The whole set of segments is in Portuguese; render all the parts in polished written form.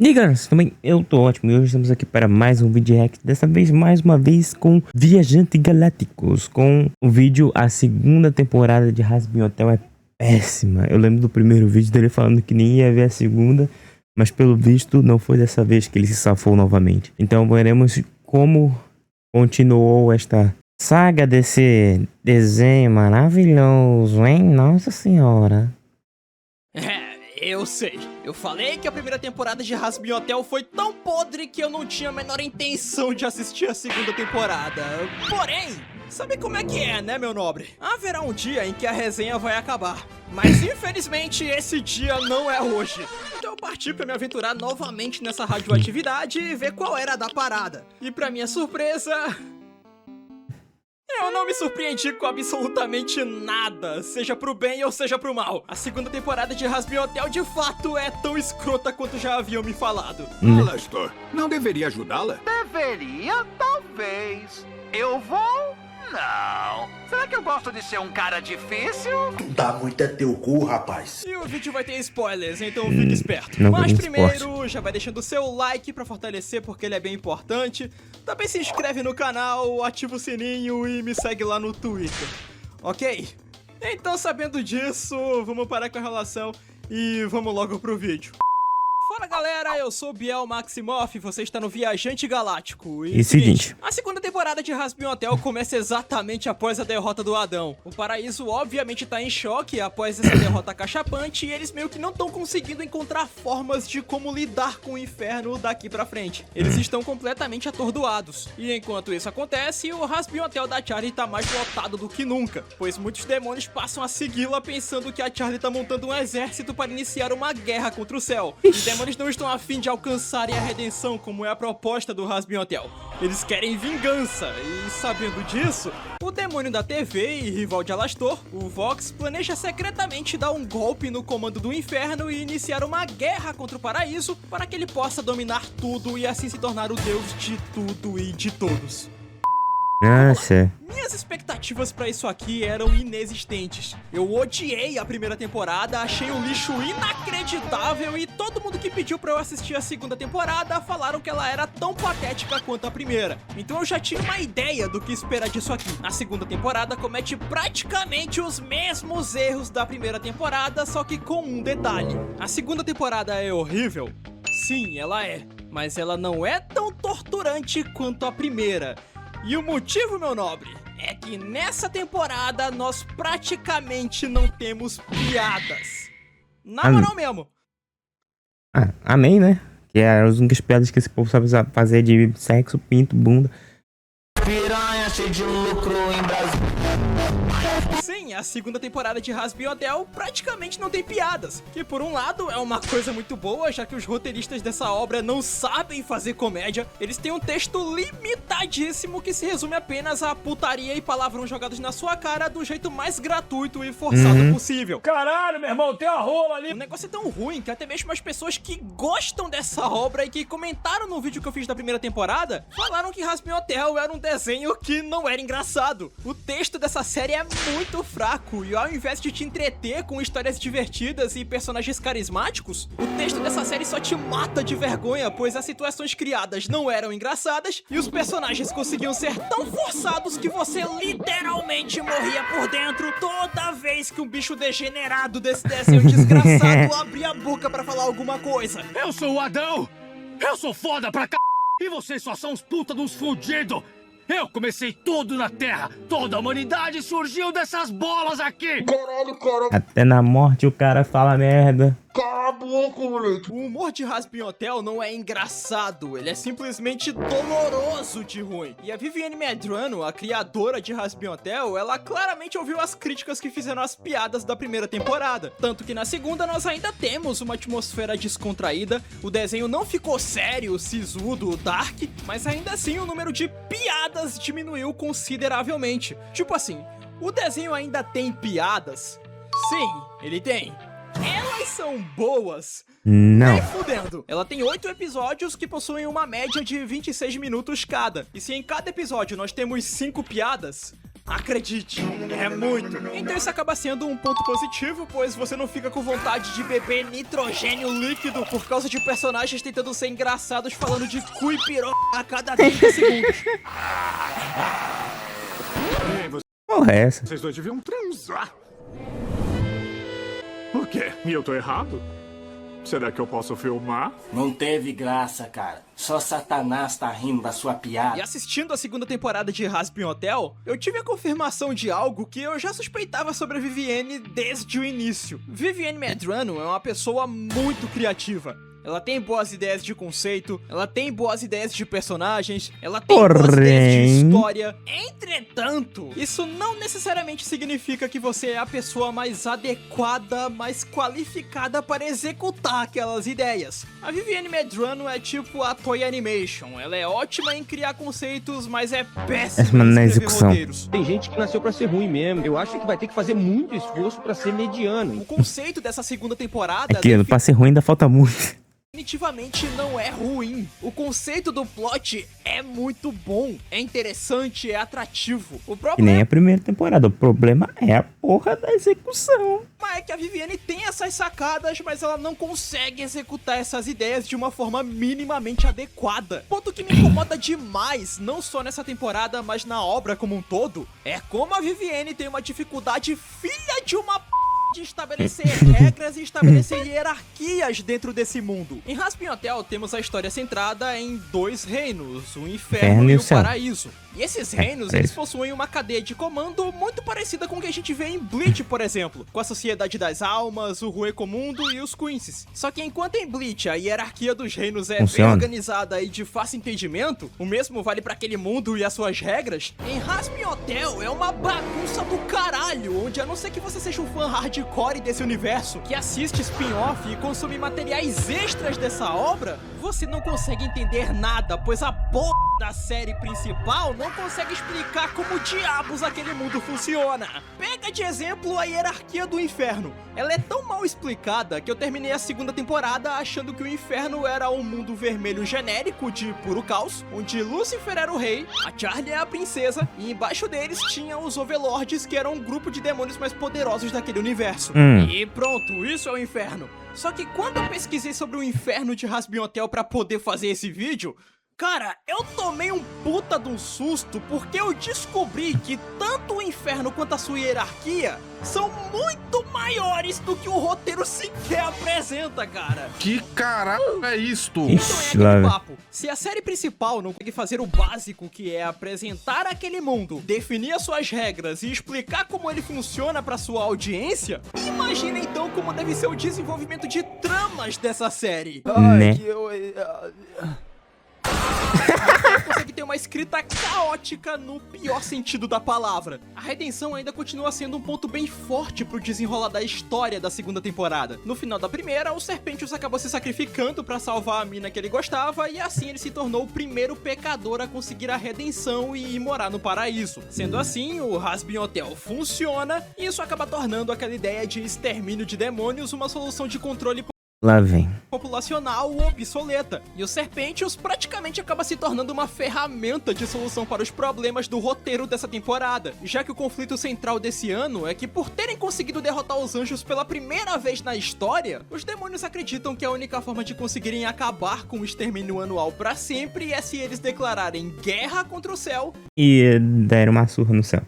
E aí galera, também eu tô ótimo e hoje estamos aqui para mais um vídeo react, dessa vez mais uma vez com Viajantes Galácticos, com o vídeo A segunda temporada de Hazbin Hotel é péssima. Eu lembro do primeiro vídeo dele falando que nem ia ver a segunda, mas pelo visto não foi dessa vez que ele se safou novamente. Então veremos como continuou esta saga desse desenho maravilhoso, hein? Nossa senhora. Eu sei. Eu falei que a primeira temporada de Hazbin Hotel foi tão podre que eu não tinha a menor intenção de assistir a segunda temporada. Porém, sabe como é que é, né, meu nobre? Haverá um dia em que a resenha vai acabar. Mas infelizmente esse dia não é hoje. Então eu parti pra me aventurar novamente nessa radioatividade e ver qual era a da parada. E pra minha surpresa... eu não me surpreendi com absolutamente nada, seja pro bem ou seja pro mal. A segunda temporada de Hazbin Hotel de fato é tão escrota quanto já haviam me falado. Alastor, não deveria ajudá-la? Deveria, talvez. Eu vou? Não. Será que eu gosto de ser um cara difícil? Dá muito é teu cu, rapaz. E o vídeo vai ter spoilers, então fique esperto. não Mas tem primeiro, esporte. já vai deixando o seu like pra fortalecer, porque ele é bem importante. Também se inscreve no canal, ativa o sininho e me segue lá no Twitter. Ok? Então, sabendo disso, vamos parar com a relação e vamos logo pro vídeo. Fala galera, eu sou o Biel Maximoff e você está no Viajante Galáctico. E seguinte, a segunda temporada de Hazbin Hotel começa exatamente após a derrota do Adão. O paraíso obviamente tá em choque após essa derrota cachapante e eles meio que não estão conseguindo encontrar formas de como lidar com o inferno daqui pra frente. Eles estão completamente atordoados. E enquanto isso acontece, o Hazbin Hotel da Charlie tá mais lotado do que nunca, pois muitos demônios passam a segui-la pensando que a Charlie tá montando um exército para iniciar uma guerra contra o céu. Os demônios não estão a fim de alcançarem a redenção, como é a proposta do Hazbin Hotel. Eles querem vingança, e sabendo disso, o demônio da TV e rival de Alastor, o Vox, planeja secretamente dar um golpe no comando do inferno e iniciar uma guerra contra o paraíso para que ele possa dominar tudo e assim se tornar o deus de tudo e de todos. nossa, Minhas expectativas pra isso aqui eram inexistentes. Eu odiei a primeira temporada, achei um lixo inacreditável e todo mundo que pediu pra eu assistir a segunda temporada falaram que ela era tão patética quanto a primeira. Então eu já tinha uma ideia do que esperar disso aqui. A segunda temporada comete praticamente os mesmos erros da primeira temporada, só que com um detalhe. A segunda temporada é horrível? Sim, ela é. Mas ela não é tão torturante quanto a primeira. E o motivo, meu nobre, é que nessa temporada nós praticamente não temos piadas. Na moral mesmo. amém, né? Que é as únicas piadas que esse povo sabe fazer de sexo, pinto, bunda. Piranha cheio de lucro em Brasil. Sim, a segunda temporada de Hazbin Hotel praticamente não tem piadas. Que por um lado é uma coisa muito boa, já que os roteiristas dessa obra não sabem fazer comédia. Eles têm um texto limitadíssimo que se resume apenas a putaria e palavrão jogados na sua cara do jeito mais gratuito e forçado possível. Caralho, meu irmão, tem uma rola ali. O negócio é tão ruim que até mesmo as pessoas que gostam dessa obra e que comentaram no vídeo que eu fiz da primeira temporada falaram que Hazbin Hotel era um desenho que não era engraçado. O texto dessa série é muito fraco e ao invés de te entreter com histórias divertidas e personagens carismáticos, o texto dessa série só te mata de vergonha, pois as situações criadas não eram engraçadas e os personagens conseguiam ser tão forçados que você literalmente morria por dentro toda vez que um bicho degenerado desse desenho desgraçado abria a boca pra falar alguma coisa. Eu sou o Adão. Eu sou foda pra c... E vocês só são uns puta dos fudidos. Eu comecei tudo na Terra. Toda a humanidade surgiu dessas bolas aqui. Caralho, cara. Até na morte o cara fala merda. Cala a boca, moleque. O humor de Hazbin Hotel não é engraçado, ele é simplesmente doloroso de ruim. E a Viviane Medrano, a criadora de Hazbin Hotel, ela claramente ouviu as críticas que fizeram as piadas da primeira temporada. Tanto que na segunda nós ainda temos uma atmosfera descontraída, o desenho não ficou sério, sisudo, dark, mas ainda assim o número de piadas diminuiu consideravelmente. Tipo assim, o desenho ainda tem piadas? Sim, ele tem. Elas são boas? Não. Nem fudendo. Ela tem 8 episódios que possuem uma média de 26 minutos cada. E se em cada episódio nós temos 5 piadas, Acredite, é muito. Então isso acaba sendo um ponto positivo, pois você não fica com vontade de beber nitrogênio líquido por causa de personagens tentando ser engraçados falando de cu e piroca a cada 30 segundos. Porra, é essa? Vocês dois deviam transar. O quê? E eu tô errado? Será que eu posso filmar? Não teve graça, cara. Só Satanás tá rindo da sua E piada. assistindo a segunda temporada de Hazbin Hotel, eu tive a confirmação de algo que eu já suspeitava sobre a Vivienne desde o início. Vivienne Medrano é uma pessoa muito criativa. Ela tem boas ideias de conceito, ela tem boas ideias de personagens, ela tem boas ideias de história. Entretanto, isso não necessariamente significa que você é a pessoa mais adequada, mais qualificada para executar aquelas ideias. A Vivienne Medrano é tipo a Toei Animation. Ela é ótima em criar conceitos, mas é péssima em escrever roteiros. Tem gente que nasceu pra ser ruim mesmo. Eu acho que vai ter que fazer muito esforço pra ser mediano. O conceito dessa segunda temporada Aqui, pra ser ruim ainda falta muito. definitivamente não é ruim. O conceito do plot é muito bom, é interessante, é atrativo. O E nem problema a primeira temporada. O problema é a porra da execução. é que a Vivienne tem essas sacadas, mas ela não consegue executar essas ideias de uma forma minimamente adequada. Ponto que me incomoda demais, não só nessa temporada, mas na obra como um todo, é como a Vivienne tem uma dificuldade filha de uma de estabelecer regras e estabelecer hierarquias dentro desse mundo. Em Hazbin Hotel temos a história centrada em dois reinos, o inferno e o paraíso. E esses reinos, eles possuem uma cadeia de comando muito parecida com o que a gente vê em Bleach, por exemplo, com a Sociedade das Almas, o Ruecomundo e os Quincy's. Só que enquanto em Bleach a hierarquia dos reinos é bem organizada e de fácil entendimento, o mesmo vale pra aquele mundo e as suas regras, em Hazbin Hotel é uma bagunça do caralho, onde a não ser que você seja um fã hardcore desse universo, que assiste spin-off e consome materiais extras dessa obra, você não consegue entender nada, pois a porra da série principal não consegue explicar como diabos aquele mundo funciona. Pega de exemplo a hierarquia do inferno. Ela é tão mal explicada que eu terminei a segunda temporada achando que o inferno era um mundo vermelho genérico de puro caos, onde Lúcifer era o rei, a Charlie é a princesa, e embaixo deles tinha os Overlords, que eram um grupo de demônios mais poderosos daquele universo. E pronto, isso é o inferno. Só que quando eu pesquisei sobre o inferno de Hazbin Hotel pra poder fazer esse vídeo, cara, eu tomei um puta de um susto porque eu descobri que tanto o inferno quanto a sua hierarquia são muito maiores do que o roteiro sequer apresenta, cara. Que caralho é isto? Então é aquele papo. Se a série principal não consegue fazer o básico, que é apresentar aquele mundo, definir as suas regras e explicar como ele funciona pra sua audiência, imagina então como deve ser o desenvolvimento de tramas dessa série. Né? Consegue ter uma escrita caótica no pior sentido da palavra. A redenção ainda continua sendo um ponto bem forte pro desenrolar da história da segunda temporada. No final da primeira, o Serpentius acabou se sacrificando pra salvar a mina que ele gostava, e assim ele se tornou o primeiro pecador a conseguir a redenção e ir morar no paraíso. Sendo assim, o Hazbin Hotel funciona, e isso acaba tornando aquela ideia de extermínio de demônios uma solução de controle Lá vem. populacional obsoleta, e o Serpentius praticamente acaba se tornando uma ferramenta de solução para os problemas do roteiro dessa temporada, já que o conflito central desse ano é que, por terem conseguido derrotar os anjos pela primeira vez na história, os demônios acreditam que a única forma de conseguirem acabar com o extermínio anual pra sempre é se eles declararem guerra contra o céu E deram uma surra no céu.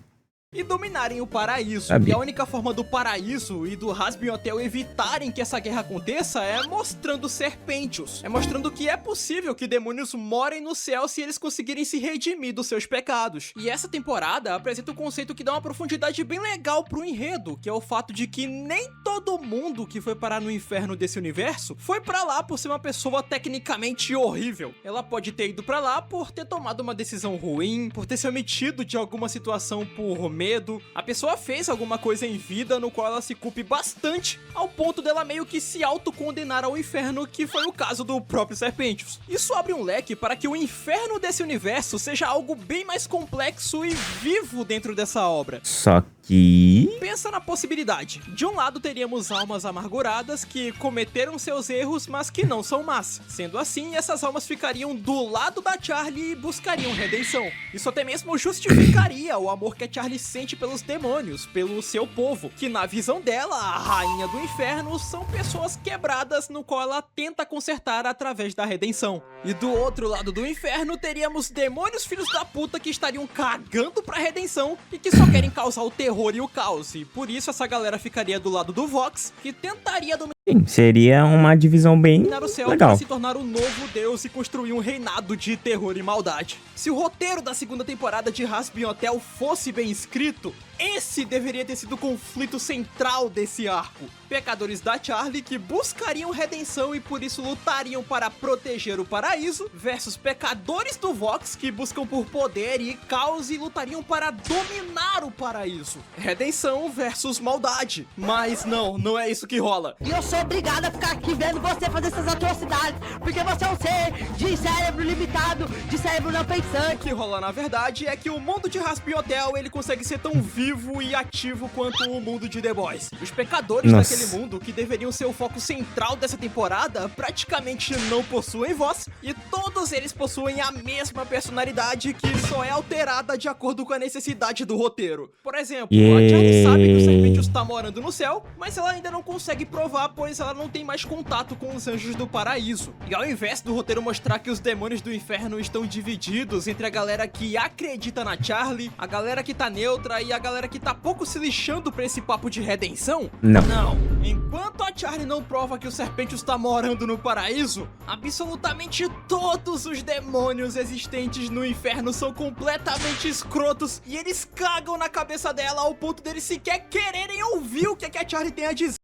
e dominarem o paraíso. Sabia. E a única forma do paraíso e do Hazbin Hotel evitarem que essa guerra aconteça é mostrando Serpentius. É mostrando que é possível que demônios morem no céu se eles conseguirem se redimir dos seus pecados. E essa temporada apresenta um conceito que dá uma profundidade bem legal pro enredo, que é o fato de que nem todo mundo que foi parar no inferno desse universo foi pra lá por ser uma pessoa tecnicamente horrível. Ela pode ter ido pra lá por ter tomado uma decisão ruim, por ter se omitido de alguma situação por medo. A pessoa fez alguma coisa em vida no qual ela se culpe bastante, ao ponto dela meio que se autocondenar ao inferno, que foi o caso do próprio Serpentius. Isso abre um leque para que o inferno desse universo seja algo bem mais complexo e vivo dentro dessa obra. Só Que... Pensa na possibilidade. De um lado teríamos almas amarguradas que cometeram seus erros, mas que não são más. Sendo assim, essas almas ficariam do lado da Charlie e buscariam redenção. Isso até mesmo justificaria o amor que a Charlie sente pelos demônios, pelo seu povo, que na visão dela, a rainha do inferno, são pessoas quebradas no qual ela tenta consertar através da redenção. E do outro lado do inferno, teríamos demônios filhos da puta que estariam cagando pra redenção e que só querem causar o terror e o caos. E por isso essa galera ficaria do lado do Vox, que tentaria dominar Sim, seria uma divisão bem o céu legal. para se tornar o novo deus e construir um reinado de terror e maldade. Se o roteiro da segunda temporada de Hazbin Hotel fosse bem escrito, esse deveria ter sido o conflito central desse arco. Pecadores da Charlie que buscariam redenção e por isso lutariam para proteger o paraíso, versus pecadores do Vox que buscam por poder e caos e lutariam para dominar o paraíso. Redenção versus maldade. Mas não é isso que rola. E eu sou obrigada a ficar aqui vendo você fazer essas atrocidades, porque você é um ser de cérebro limitado, de cérebro não pensante. O que rola na verdade é que o mundo de Hazbin Hotel ele consegue ser tão vivo e ativo quanto o mundo de The Boys. Os pecadores daquele mundo, que deveriam ser o foco central dessa temporada, praticamente não possuem voz e todos eles possuem a mesma personalidade que só é alterada de acordo com a necessidade do roteiro. Por exemplo, a Charlie sabe que o Serpentius tá morando no céu, mas ela ainda não consegue provar, pois ela não tem mais contato com os anjos do paraíso. E ao invés do roteiro mostrar que os demônios do inferno estão divididos entre a galera que acredita na Charlie, a galera que tá neutra e a galera que tá pouco se lixando pra esse papo de redenção, não. Enquanto a Charlie não prova que o Serpentius tá morando no paraíso, absolutamente todos os demônios existentes no inferno são completamente escrotos e eles cagam na cabeça dela ao ponto deles sequer quererem ouvir o que a Charlie tem a dizer.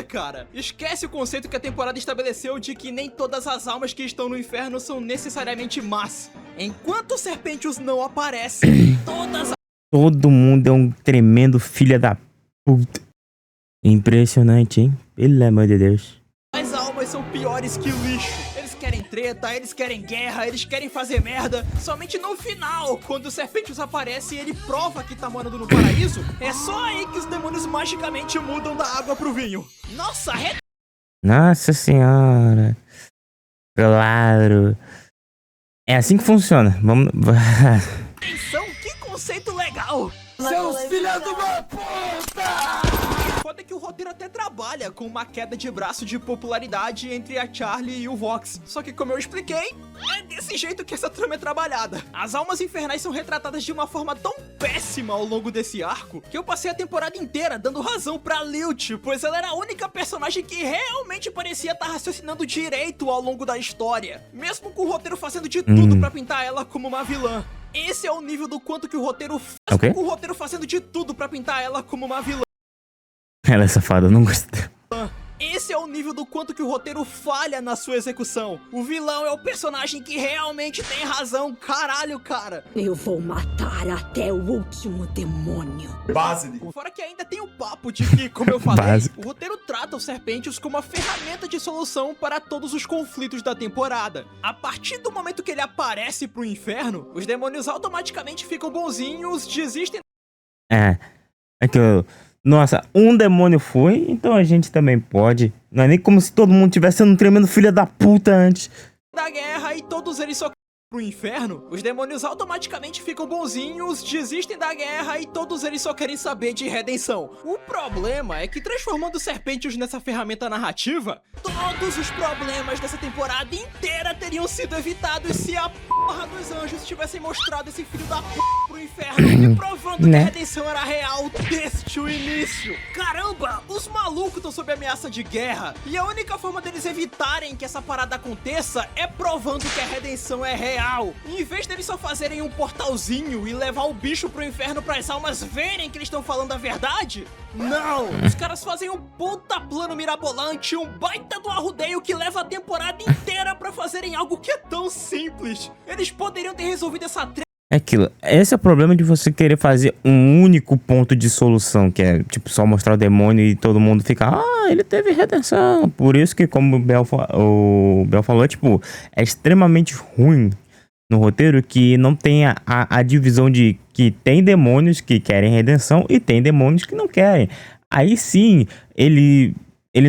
Cara, esquece o conceito que a temporada estabeleceu de que nem todas as almas que estão no inferno são necessariamente más. Enquanto o Serpentius não aparece, todo mundo é um tremendo filho da puta. Impressionante, hein? Pelo amor de Deus. as almas são piores que lixo. Eles querem treta, eles querem guerra, eles querem fazer merda. Somente no final, quando o Serpentius aparece e ele prova que tá morando no paraíso, é só aí que os demônios magicamente mudam da água pro vinho. Nossa senhora. Claro. É assim que funciona. Vamos... Atenção, que conceito legal! Seus filhos de uma puta! Foda é que o roteiro até trabalha com uma queda de braço de popularidade entre a Charlie e o Vox. Só que, como eu expliquei, é desse jeito que essa trama é trabalhada. As almas infernais são retratadas de uma forma tão péssima ao longo desse arco que eu passei a temporada inteira dando razão pra Lilith, pois ela era a única personagem que realmente parecia estar raciocinando direito ao longo da história, mesmo com o roteiro fazendo de tudo pra pintar ela como uma vilã. Esse é o nível do quanto que o roteiro faz com o roteiro fazendo de tudo pra pintar ela como uma vilã. Ela é safada, eu não gostei. Esse é o nível do quanto que o roteiro falha na sua execução. O vilão é o personagem que realmente tem razão, caralho, cara. Eu vou matar até o último demônio. Básico. Fora que ainda tem o papo de que, como eu falei, o roteiro trata os Serpentius como uma ferramenta de solução para todos os conflitos da temporada. A partir do momento que ele aparece pro inferno, os demônios automaticamente ficam bonzinhos, desistem... É que eu... Nossa, um demônio foi, então a gente também pode. Não é nem como se todo mundo tivesse sendo um tremendo filho da puta antes. Da guerra e todos eles só pro inferno, os demônios automaticamente ficam bonzinhos, desistem da guerra e todos eles só querem saber de redenção. O problema é que transformando Serpentius nessa ferramenta narrativa, todos os problemas dessa temporada inteira teriam sido evitados se a porra dos anjos tivessem mostrado esse filho da p pro inferno e provando que a redenção era real desde o início. Caramba, os malucos estão sob ameaça de guerra e a única forma deles evitarem que essa parada aconteça é provando que a redenção é real. Em vez deles só fazerem um portalzinho e levar o bicho pro inferno para as almas verem que eles estão falando a verdade, não! Os caras fazem um puta plano mirabolante, um baita do arrudeio que leva a temporada inteira pra fazerem algo que é tão simples. Eles poderiam ter resolvido essa treta. É aquilo. Esse é o problema de você querer fazer um único ponto de solução, que é, tipo, só mostrar o demônio e todo mundo fica, ele teve redenção. Por isso que, como o Bel falou, tipo, é extremamente ruim no roteiro que não tem a divisão de que tem demônios que querem redenção e tem demônios que não querem. Aí sim, ele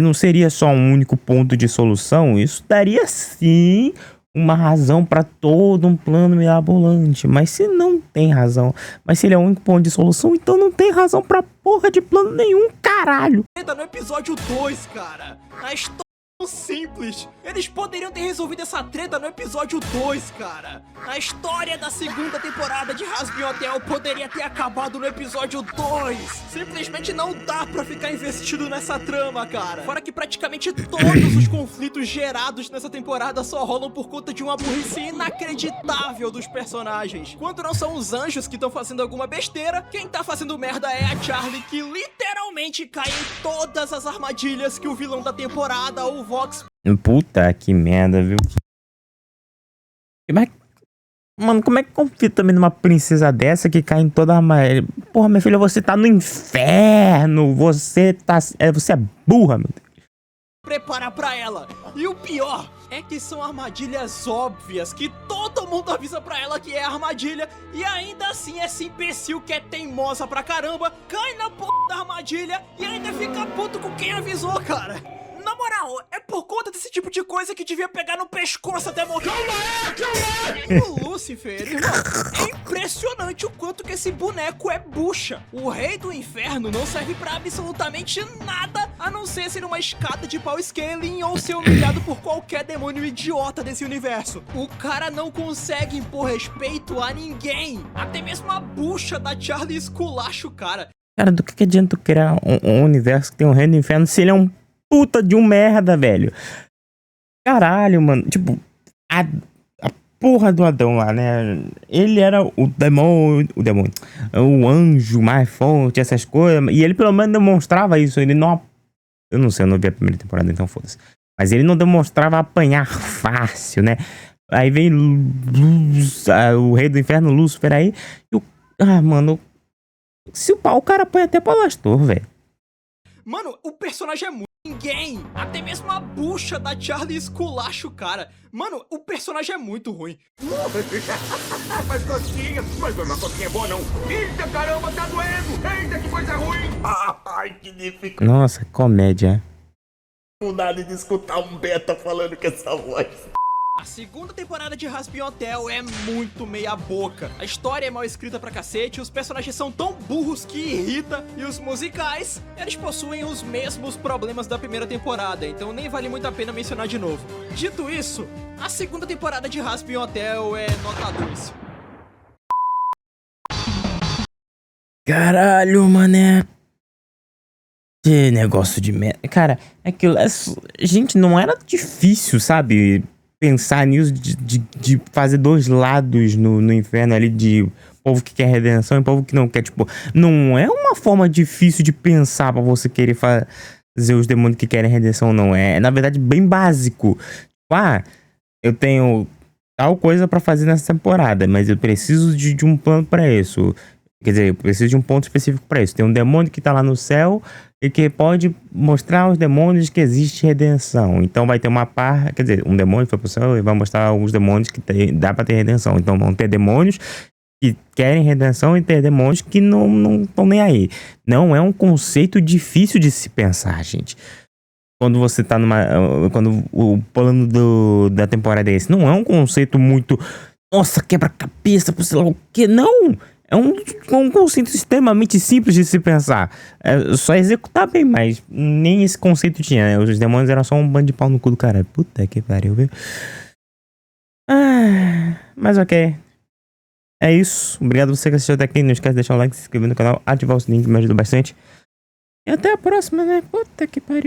não seria só um único ponto de solução. Isso daria sim uma razão pra todo um plano mirabolante. Mas se não tem razão, mas se ele é o único ponto de solução, então não tem razão pra porra de plano nenhum, caralho. No episódio 2, cara. A história é tão simples. Eles poderiam ter resolvido essa treta no episódio 2, cara. A história da segunda temporada de Hazbin Hotel poderia ter acabado no episódio 2. Simplesmente não dá pra ficar investido nessa trama, cara. Fora que praticamente todos os conflitos gerados nessa temporada só rolam por conta de uma burrice inacreditável dos personagens. Quando não são os anjos que estão fazendo alguma besteira, quem tá fazendo merda é a Charlie, que literalmente cai em todas as armadilhas que o vilão da temporada, o Vox... Puta que merda, viu? Mano, como é que confia também numa princesa dessa que cai em toda a armadilha? Porra, minha filha, você tá no inferno. Você é burra, meu Deus. Prepara pra ela. E o pior é que são armadilhas óbvias, que todo mundo avisa pra ela que é armadilha, e ainda assim essa imbecil que é teimosa pra caramba cai na porra da armadilha e ainda fica puto com quem avisou, cara. Na moral, é por conta desse tipo de coisa que devia pegar no pescoço até morrer. O Lúcifer, irmão, é impressionante o quanto que esse boneco é bucha. O rei do inferno não serve pra absolutamente nada, a não ser ser uma escada de pau scaling ou ser humilhado por qualquer demônio idiota desse universo. O cara não consegue impor respeito a ninguém. Até mesmo a bucha da Charlie esculacha o cara. Cara, do que adianta tu criar um universo que tem um rei do inferno se ele é um puta de um merda, velho? Caralho, mano. Tipo, a porra do Adão lá, né? Ele era o demônio, o anjo mais forte, essas coisas. E ele pelo menos demonstrava isso. Ele não... Eu não sei, eu não vi a primeira temporada, então foda-se. Mas ele não demonstrava apanhar fácil, né? Aí vem o rei do inferno, Lúcifer aí. E mano... Se o cara apanha até palastor, velho. Mano, o personagem é muito... Ninguém, até mesmo a bucha da Charlie esculacha o cara. Mano, o personagem é muito ruim. Mas coquinha, mas não é uma coquinha boa não. Eita caramba, tá doendo. Eita, que coisa ruim. Ai, que dificuldade. Nossa, comédia. De escutar um beta falando com essa voz. A segunda temporada de Hazbin Hotel é muito meia boca. A história é mal escrita pra cacete, os personagens são tão burros que irrita, e os musicais, eles possuem os mesmos problemas da primeira temporada, então nem vale muito a pena mencionar de novo. Dito isso, a segunda temporada de Hazbin Hotel é nota 2. Caralho, mané. Que negócio de merda. Cara, aquilo... Gente, não era difícil, sabe? Pensar nisso de fazer dois lados no inferno ali, de povo que quer redenção e povo que não quer. Tipo, não é uma forma difícil de pensar pra você querer fazer os demônios que querem redenção, não. É, na verdade, bem básico. Tipo, eu tenho tal coisa pra fazer nessa temporada, mas eu preciso de um plano pra isso. Quer dizer, eu preciso de um ponto específico pra isso. Tem um demônio que tá lá no céu e que pode mostrar aos demônios que existe redenção. Então vai ter uma parte... Quer dizer, um demônio foi pro céu e vai mostrar alguns demônios que dá pra ter redenção. Então vão ter demônios que querem redenção e ter demônios que não estão nem aí. Não é um conceito difícil de se pensar, gente. Quando você tá quando o plano da temporada é esse. Não é um conceito muito... Nossa, quebra-cabeça, por sei lá o que. Não! É um conceito extremamente simples de se pensar. É só executar bem, mas nem esse conceito tinha, né? Os demônios eram só um bando de pau no cu do cara. Puta que pariu, viu? Mas ok. É isso. Obrigado a você que assistiu até aqui. Não esquece de deixar o like, se inscrever no canal, ativar o sininho que me ajuda bastante. E até a próxima, né? Puta que pariu.